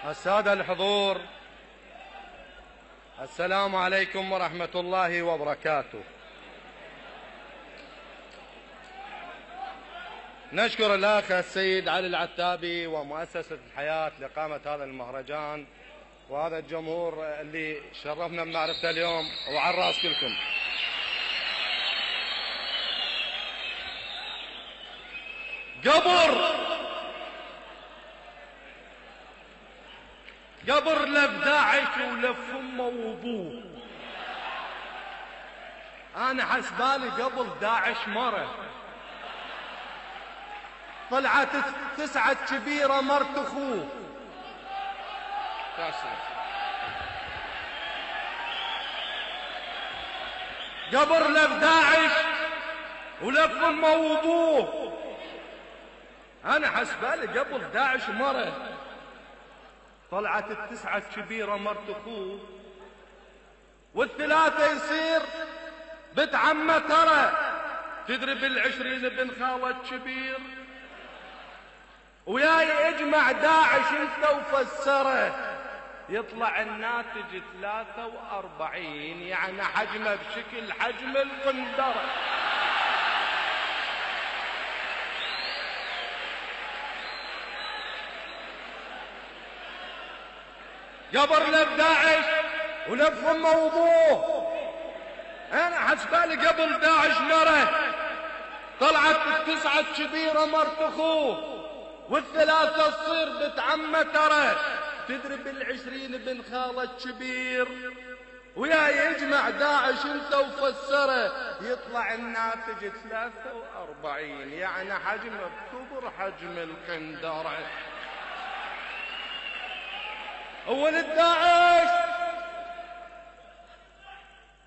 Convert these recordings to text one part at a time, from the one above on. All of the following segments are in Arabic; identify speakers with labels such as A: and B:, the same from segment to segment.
A: السادة الحضور، السلام عليكم ورحمة الله وبركاته. نشكر الأخ السيد علي العتابي ومؤسسة الحياة لإقامة هذا المهرجان وهذا الجمهور اللي شرفنا بمعرفته اليوم، وعلى الراس كلكم. قبر لف داعش ولف امه وابوه. انا حسبالي قبل داعش مره طلعت 9 كبيره مرت اخوه. قبر لف داعش ولف امه وابوه. انا حسبالي قبل داعش مره طلعت 9 كبيرة مرت اخوه، وال3 يصير بنت عمه ترى، تدري بال20 بن خالد كبير، وياي اجمع داعش انت وفسره، يطلع الناتج 43، يعني حجمه بشكل حجم القندرة. قبر لف داعش ولف امه وابوه. انا حسبالي قبل داعش مره طلعت 9 كبيره مرت اخوه، وال3 تصير بنت عمه ترى، تدري بال20 بن خالد كبير، ويا يجمع داعش انت وفسره، يطلع الناتج 43، يعني حجمه بكبر حجم القندره.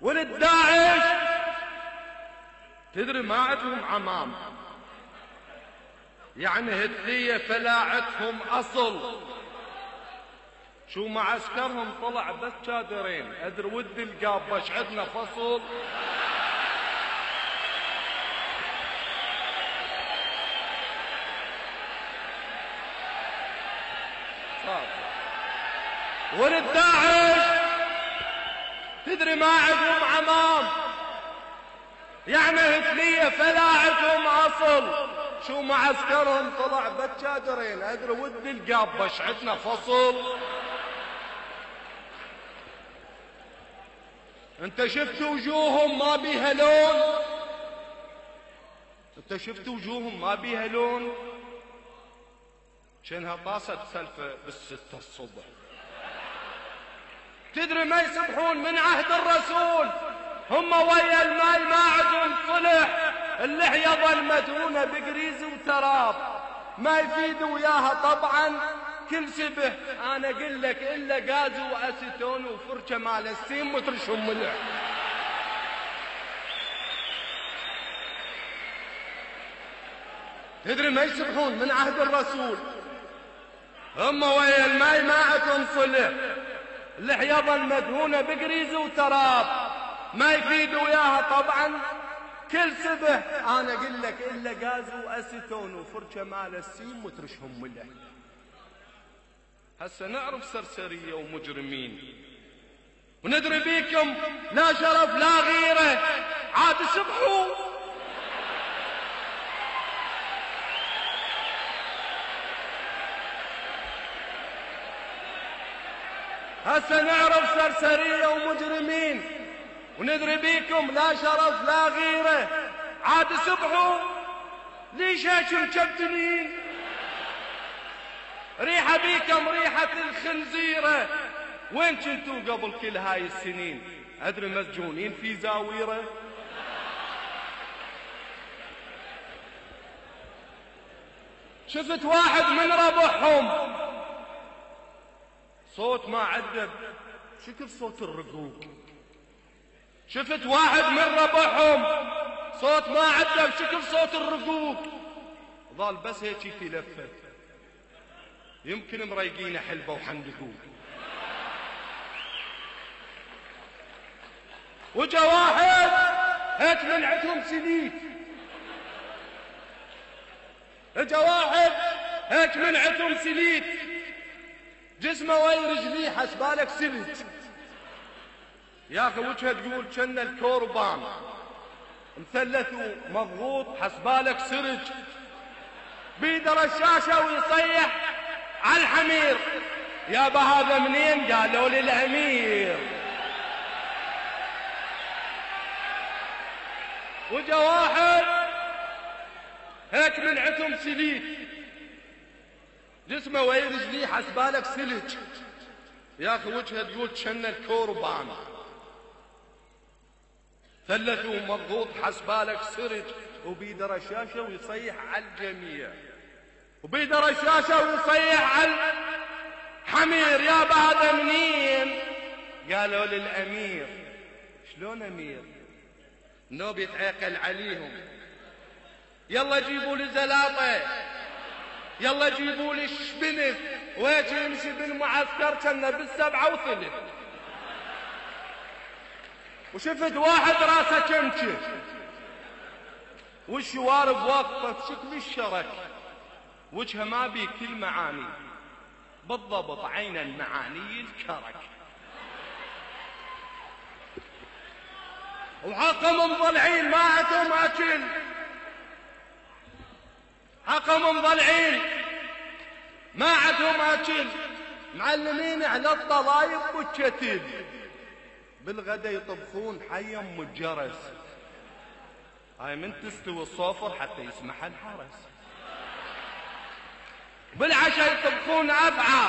A: ولد داعش تدري ما عندهم عمام، يعني هتلية فلاعتهم أصل. شو معسكرهم طلع بس شادرين، أدري ودي القابش عندنا فصل. ولد داعش تدري ما عندهم عمام، يعني هتلية فلاعتهم أصل. شو معسكرهم طلع بتشادرين، أدري ودي القابش عندنا فصل. انت شفت وجوههم ما بيها لون، انت شفت وجوههم ما بيها لون، شنها طاسة سلفة بال6 الصبح. تدري ما يسبحون من عهد الرسول، هم ويا الماي ما عندهم صلح، اللحية ظل مدهونة بقريز وتراب، ما يفيد وياها طبعا كل سبح. انا اقول لك الا غاز واسيتون وفرشة مال السيم وترشهم ملح. تدري ما يسبحون من عهد الرسول، هم ويا الماي ما عندهم صلح، اللحية ظل مدهونة بقريز وتراب، ما يفيد وياها طبعا كل سبح. انا اقول لك الا غاز واسيتون وفرشة مال السيم وترشهم ملح. هسه نعرف سرسرية ومجرمين، وندري بيكم لا شرف لا غيرة، عاد سبحوا. هسه نعرف سرسرية ومجرمين، وندري بيكم لا شرف لا غيرة، عاد سبحوا. ليش هيك مكبتنين؟ ريحة بيكم ريحة الخنزيرة، وين كنتوا قبل كل هاي السنين؟ أدري مسجونين في زاويرة. شفت واحد من ربعهم صوت ما عدب شكل صوت الرقوق، شفت واحد من ربعهم صوت ما عدب شكل صوت الرقوق، ظل بس هيك في لفة، يمكن مريقين حلبة وحندقوق. وجا واحد هيك منعتهم سليت، اجا واحد هيك منعتهم سليت، جسمه وين رجليه حسبالك سلت. يا اخي وجهه تقول كان الكوربان مثلث ومضغوط حسبالك سرج، بيده رشاشه ويصيح على الحمير. يابا هذا منين؟ قالوا لي الامير. وجا واحد هيك منعتهم سليت، جسمه وين رجليه حسبالك سلج. يا اخي وجهه تقول كان الكوربان ثلث ومضغوط حسبالك سرج، وبيده رشاشه ويصيح على الجميع، وبيده رشاشه ويصيح على الحمير. يابا هذا منين؟ قالوا للامير. شلون امير؟ النوب يتعيقل عليهم. يلا جيبوا لي زلاطه، يلا جيبوا لي الشبنف، وهيك يمشي بالمعسكر كنا بالسبعة وثلث. وشفت واحد راسه كمكه والشوارب واقفه بشكل الشرك، وجهه ما بيه كل معاني، بالضبط عين المعاني الكرك. وحقهم مضلعين ما عندهم اكل، حقهم مضلعين ما عندهم اكل، معلمين على الضلايب والكتل، بالغدا يطبخون حي ام الجرس. هاي من تستوي الصوفر حتى يسمح الحرس. بالعشاء يطبخون افعى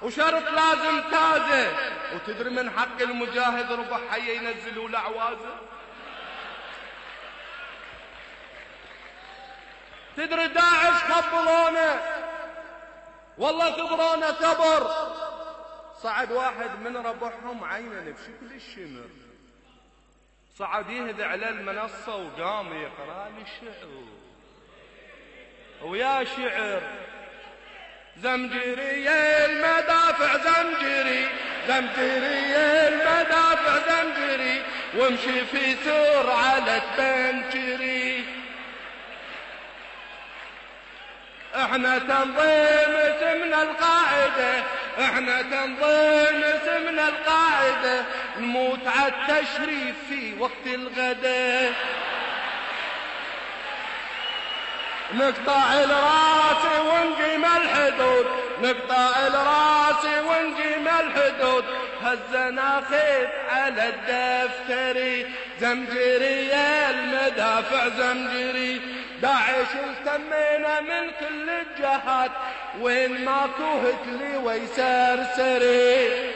A: وشرط لازم تازه، وتدري من حق المجاهد ربع حي ينزلوا الأعوازه. تدري داعش خبرونا والله ثبرونا ثبر. صعد واحد من ربعهم عينا بشكل الشمر، صعد يهدى على المنصة وقام يقرأ لي الشعر. ويا شعر زمجري المدافع زمجري، زمجري المدافع زمجري، وامشي في سرعة تبنجري. احنا تنظيم اسمنا القاعدة، احنا تنظيم اسمنا القاعدة، نموت على التشريف في وقت الغداء. نقطع الراس ونقيم الحدود، نقطع الراس ونقيم الحدود، هزنا خيط على الدفتر. زمجري المدافع زمجري، داعش التمينا من كل الجهات، وين ماكو هتلي ويسرسري.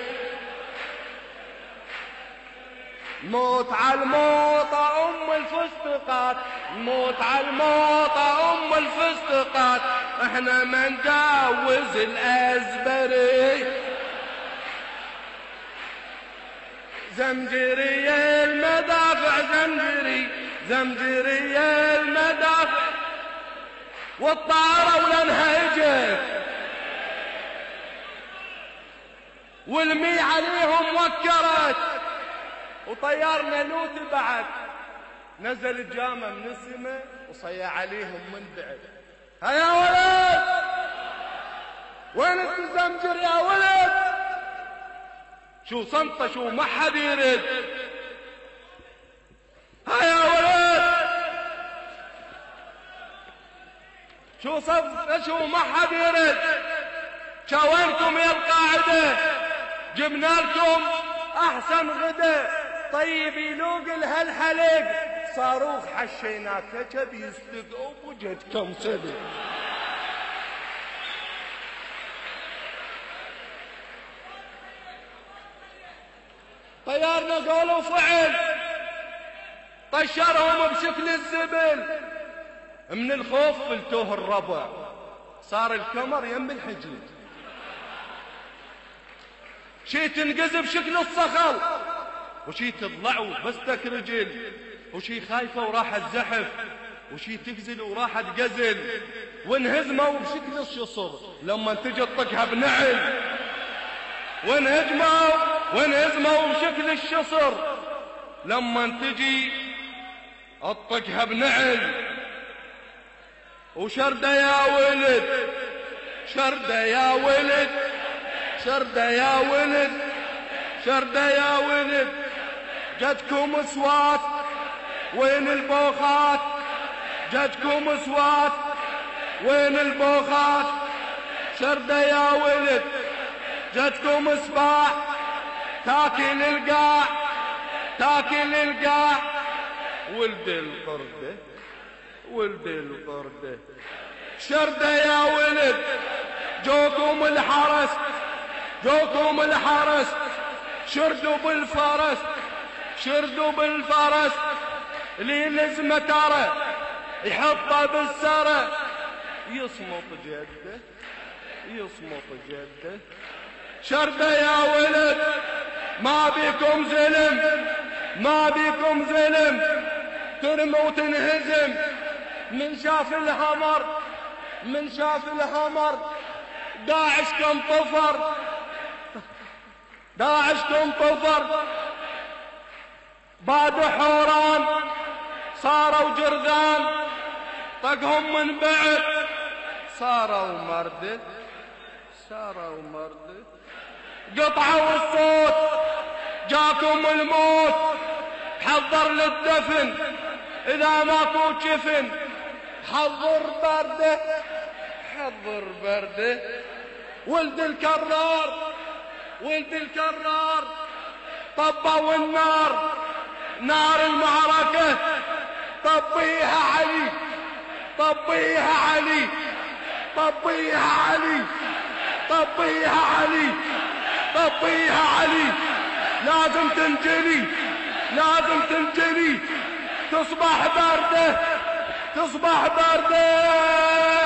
A: موت على الموطة ام الفستقات، موت على الموطة ام الفستقات، احنا ما نجاوز الازبري. زمجري المدافع زمجري، زمجري المدافع، والطارة ولنهجت والمي عليهم وكرت، وطيارنا نوت بعد نزل الجامع من السماء وصيا عليهم من بعد. هيا ولد وين الزمجر يا ولد؟ شو صمته شو ما حد يرد. هيا ولد شو صمته شو ما حد يرد. شاوينكم يا القاعدة جبنا لكم احسن غدا، طيب يلوق لها الحلق، صاروخ حشيناته كبي يستقوا بوجهتكم سبي. طيارنا قولوا فعل، طشرهم بشكل الزبل، من الخوف فلتوه الربع، صار الكمر يم الحجل، شي تنقز بشكل الصخل، وشي تضلعوا بس تك رجل، وشي خايفة وراحت زحف، وشي تفزل وراحت قزل، وانهزموا بشكل الشصر لما تجي تطقها بنعل، وانهزموا بشكل الشصر لما تجي اطقها بنعل وشردة يا ولد، شردة يا ولد، شردة يا ولد، شردة يا ولد، جدكم اصوات وين البوخات، جدكم اصوات وين البوخات، شردة يا ولد، جدكم اصباح تاكل القاع، تاكل القاع، ولد القردة، ولد القردة، شردة يا ولد، جوكم الحرس، جوكم الحرس، شردوا بالفرس، شردوا بالفرس، اللي لزمه ترى يحطه بالسرة، يصمت جده، يصمت جده، شردة يا ولد، ما بيكم زلم، ما بيكم زلم، ترموا وتنهزم، من شاف الهمر، من شاف الهمر، داعش كم طفر، داعش كم طفر، بعد حوران صاروا جرذان، طقهم من بعد صاروا مردة، صاروا مردة، قطعوا الصوت، جاكم الموت، حضر للدفن إذا ماكو جفن، حضر بردة، حضر بردة، ولد الكرار، ولد الكرار، طبوا النار، نار المعركة، طبيها علي، طبيها علي، طبيها علي، طبيها علي، طبيها علي، لازم تنجلي، لازم تنجلي، تصبح باردة، تصبح باردة.